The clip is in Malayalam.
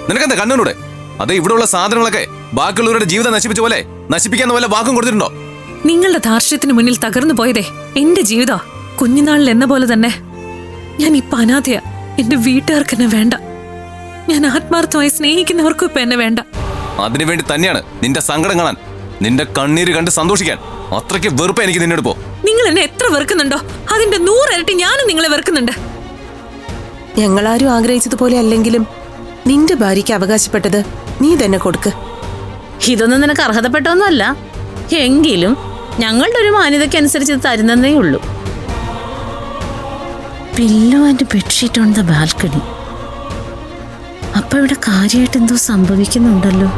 നിനക്കെന്താ കണ്ണൂടെ? അതെ, ഇവിടെയുള്ള സാധനങ്ങളൊക്കെ ബാക്കിയുള്ളവരുടെ ജീവിതം നശിപ്പിച്ച പോലെ നശിപ്പിക്കാന്ന പോലെ വാക്കും കൊടുത്തിട്ടുണ്ടോ? നിങ്ങളുടെ ധാർഷ്ട്യത്തിന് മുന്നിൽ തകർന്നു പോയതേ എന്റെ ജീവിതാ. കുഞ്ഞുനാളിൽ എന്ന പോലെ തന്നെ ഞാൻ ഇപ്പൊ അനാഥയാ. എന്റെ വീട്ടുകാർക്ക് എന്നെ വേണ്ട. ഞാൻ ആത്മാർത്ഥമായി സ്നേഹിക്കുന്നവർക്കും ഇപ്പൊ എന്നെ വേണ്ട. അതിനുവേണ്ടി തന്നെയാണ് നിന്റെ സങ്കടം കാണാൻ, നിന്റെ കണ്ണീര് കണ്ട് സന്തോഷിക്കാൻ അത്രയ്ക്ക് വെറുപ്പ് എനിക്ക് നിന്നോട് പോ. നിങ്ങൾ എന്നെ എത്ര വെറുക്കുന്നുണ്ടോ അതിന്റെ 100 ഇരട്ടി ഞാനും നിങ്ങളെ വെറുക്കുന്നുണ്ട്. ഞങ്ങളാരും ആഗ്രഹിച്ചതുപോലെ അല്ലെങ്കിലും നിന്റെ ഭാര്യയ്ക്ക് അവകാശപ്പെട്ടത് നീ തന്നെ കൊടുക്ക്. ഇതൊന്നും നിനക്ക് അർഹതപ്പെട്ടൊന്നുമല്ല. എങ്കിലും ഞങ്ങളുടെ ഒരു മാന്യതയ്ക്കനുസരിച്ച് തരുന്നതേ ഉള്ളൂ. Pillow and bedsheet on the balcony. അപ്പൊ ഇവിടെ കാര്യമായിട്ട് എന്തോ സംഭവിക്കുന്നുണ്ടല്ലോ.